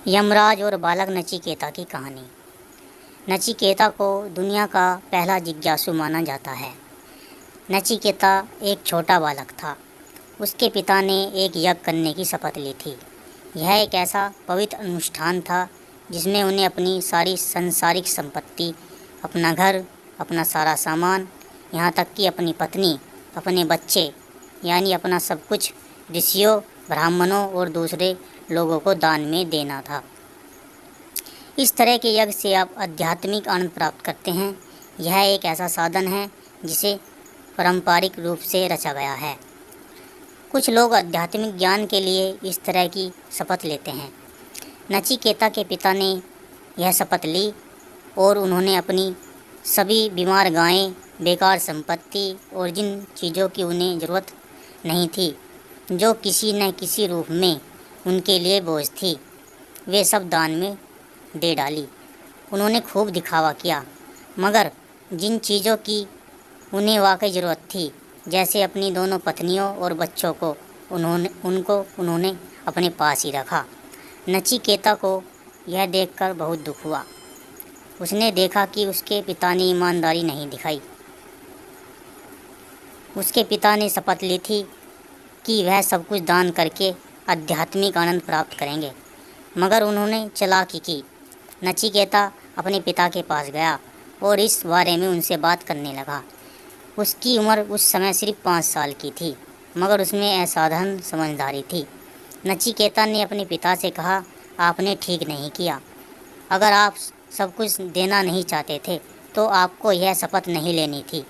यमराज और बालक नचिकेता की कहानी। नचिकेता को दुनिया का पहला जिज्ञासु माना जाता है। नचिकेता एक छोटा बालक था। उसके पिता ने एक यज्ञ करने की शपथ ली थी। यह एक ऐसा पवित्र अनुष्ठान था जिसमें उन्हें अपनी सारी सांसारिक संपत्ति, अपना घर, अपना सारा सामान, यहाँ तक कि अपनी पत्नी, अपने बच्चे, यानी अपना सब कुछ ऋषियों, ब्राह्मणों और दूसरे लोगों को दान में देना था। इस तरह के यज्ञ से आप आध्यात्मिक आनंद प्राप्त करते हैं। यह एक ऐसा साधन है जिसे पारंपरिक रूप से रचा गया है। कुछ लोग आध्यात्मिक ज्ञान के लिए इस तरह की शपथ लेते हैं। नचिकेता के पिता ने यह शपथ ली और उन्होंने अपनी सभी बीमार गायें, बेकार संपत्ति और जिन चीज़ों की उन्हें ज़रूरत नहीं थी, जो किसी न किसी रूप में उनके लिए बोझ थी, वे सब दान में दे डाली। उन्होंने खूब दिखावा किया, मगर जिन चीज़ों की उन्हें वाकई ज़रूरत थी, जैसे अपनी दोनों पत्नियों और बच्चों को, उन्होंने अपने पास ही रखा। नचिकेता को यह देखकर बहुत दुख हुआ। उसने देखा कि उसके पिता ने ईमानदारी नहीं दिखाई। उसके पिता ने शपथ ली थी कि वह सब कुछ दान करके आध्यात्मिक आनंद प्राप्त करेंगे, मगर उन्होंने चालाकी की। नचिकेता अपने पिता के पास गया और इस बारे में उनसे बात करने लगा। उसकी उम्र उस समय सिर्फ 5 साल की थी, मगर उसमें असाधारण समझदारी थी। नचिकेता ने अपने पिता से कहा, आपने ठीक नहीं किया। अगर आप सब कुछ देना नहीं चाहते थे तो आपको यह शपथ नहीं लेनी थी।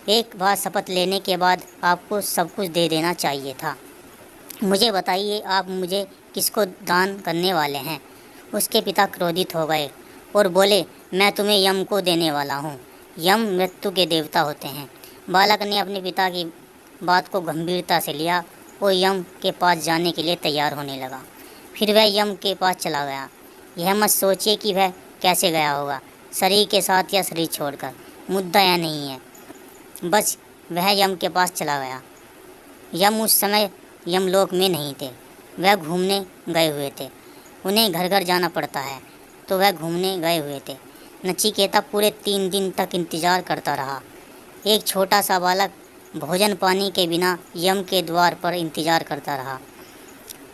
एक बार शपथ लेने के बाद आपको सब कुछ दे देना चाहिए था। मुझे बताइए, आप मुझे किसको दान करने वाले हैं? उसके पिता क्रोधित हो गए और बोले, मैं तुम्हें यम को देने वाला हूँ। यम मृत्यु के देवता होते हैं। बालक ने अपने पिता की बात को गंभीरता से लिया और यम के पास जाने के लिए तैयार होने लगा। फिर वह यम के पास चला गया। यह मत सोचिए कि वह कैसे गया होगा, शरीर के साथ या शरीर छोड़कर, मुद्दा यह नहीं है। बस वह यम के पास चला गया। यम उस समय यमलोक में नहीं थे, वह घूमने गए हुए थे। उन्हें घर घर जाना पड़ता है, तो वह घूमने गए हुए थे। नचिकेता पूरे 3 दिन तक इंतज़ार करता रहा। एक छोटा सा बालक भोजन पानी के बिना यम के द्वार पर इंतज़ार करता रहा।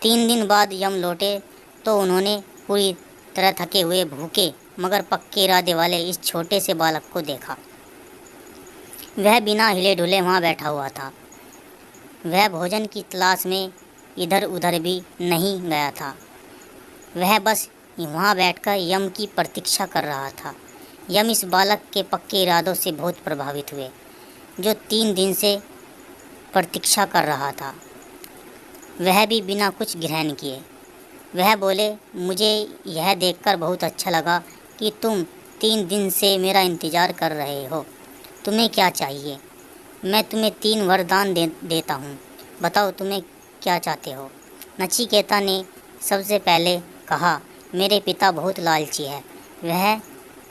3 दिन बाद यम लौटे तो उन्होंने पूरी तरह थके हुए, भूखे मगर पक्के इरादे वाले इस छोटे से बालक को देखा। वह बिना हिले ढुले वहाँ बैठा हुआ था। वह भोजन की तलाश में इधर उधर भी नहीं गया था। वह बस वहाँ बैठकर यम की प्रतीक्षा कर रहा था। यम इस बालक के पक्के इरादों से बहुत प्रभावित हुए, जो 3 दिन से प्रतीक्षा कर रहा था। वह भी बिना कुछ ग्रहण किए। वह बोले, मुझे यह देखकर बहुत अच्छा लगा कि तुम 3 दिन से मेरा इंतज़ार कर रहे हो। तुम्हें क्या चाहिए? मैं तुम्हें 3 वरदान देता हूँ। बताओ तुम्हें क्या चाहते हो? नचिकेता ने सबसे पहले कहा, मेरे पिता बहुत लालची है। वह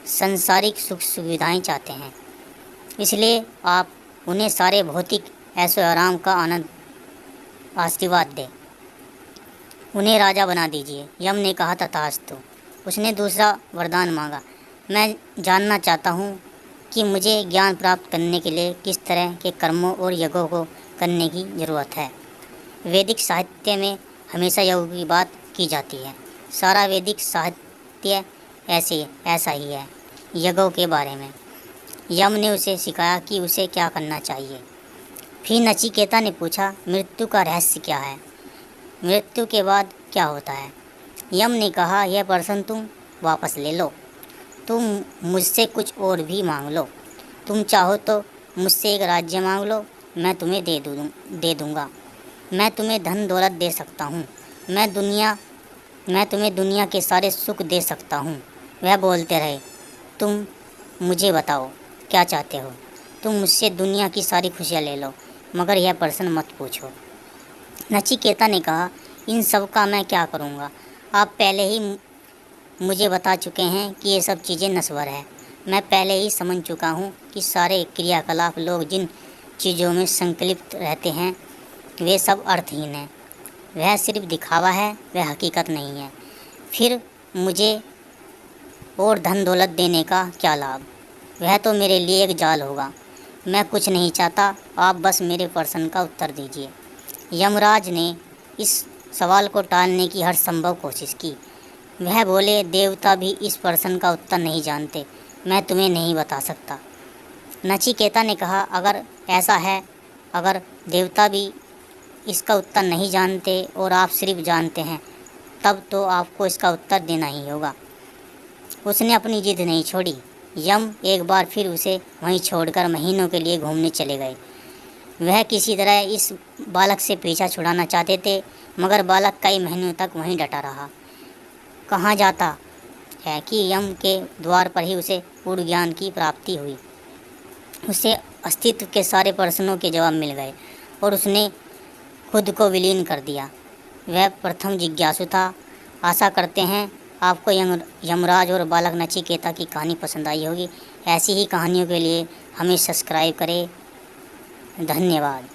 संसारिक सुख सुविधाएं चाहते हैं, इसलिए आप उन्हें सारे भौतिक ऐशो आराम का आनंद आशीर्वाद दें। उन्हें राजा बना दीजिए। यम ने कहा, तथास्तु। उसने दूसरा वरदान मांगा, मैं जानना चाहता हूँ कि मुझे ज्ञान प्राप्त करने के लिए किस तरह के कर्मों और यज्ञों को करने की ज़रूरत है। वैदिक साहित्य में हमेशा योग की बात की जाती है। सारा वैदिक साहित्य ऐसा ही है यज्ञों के बारे में। यम ने उसे सिखाया कि उसे क्या करना चाहिए। फिर नचिकेता ने पूछा, मृत्यु का रहस्य क्या है? मृत्यु के बाद क्या होता है? यम ने कहा, यह प्रश्न तुम वापस ले लो। तुम मुझसे कुछ और भी मांग लो। तुम चाहो तो मुझसे एक राज्य मांग लो, मैं तुम्हें दे दूँगा। मैं तुम्हें धन दौलत दे सकता हूँ। मैं तुम्हें दुनिया के सारे सुख दे सकता हूँ। वह बोलते रहे, तुम मुझे बताओ क्या चाहते हो? तुम मुझसे दुनिया की सारी खुशियाँ ले लो, मगर यह प्रश्न मत पूछो। नचिकेता ने कहा, इन सब का मैं क्या करूँगा? आप पहले ही मुझे बता चुके हैं कि ये सब चीज़ें नश्वर है। मैं पहले ही समझ चुका हूँ कि सारे क्रियाकलाप, लोग जिन चीज़ों में संकलित रहते हैं, वे सब अर्थहीन हैं। वह सिर्फ दिखावा है, वह हकीकत नहीं है। फिर मुझे और धन दौलत देने का क्या लाभ? वह तो मेरे लिए एक जाल होगा। मैं कुछ नहीं चाहता, आप बस मेरे प्रश्न का उत्तर दीजिए। यमराज ने इस सवाल को टालने की हर संभव कोशिश की। वह बोले, देवता भी इस प्रश्न का उत्तर नहीं जानते, मैं तुम्हें नहीं बता सकता। नचिकेता ने कहा, अगर ऐसा है, अगर देवता भी इसका उत्तर नहीं जानते और आप सिर्फ जानते हैं, तब तो आपको इसका उत्तर देना ही होगा। उसने अपनी जिद नहीं छोड़ी। यम एक बार फिर उसे वहीं छोड़कर महीनों के लिए घूमने चले गए। वह किसी तरह इस बालक से पीछा छुड़ाना चाहते थे, मगर बालक कई महीनों तक वहीं डटा रहा। कहाँ जाता है कि यम के द्वार पर ही उसे पूर्ण ज्ञान की प्राप्ति हुई। उसे अस्तित्व के सारे प्रश्नों के जवाब मिल गए और उसने खुद को विलीन कर दिया। वह प्रथम जिज्ञासु था। आशा करते हैं आपको यमराज और बालक नचिकेता की कहानी पसंद आई होगी। ऐसी ही कहानियों के लिए हमें सब्सक्राइब करें। धन्यवाद।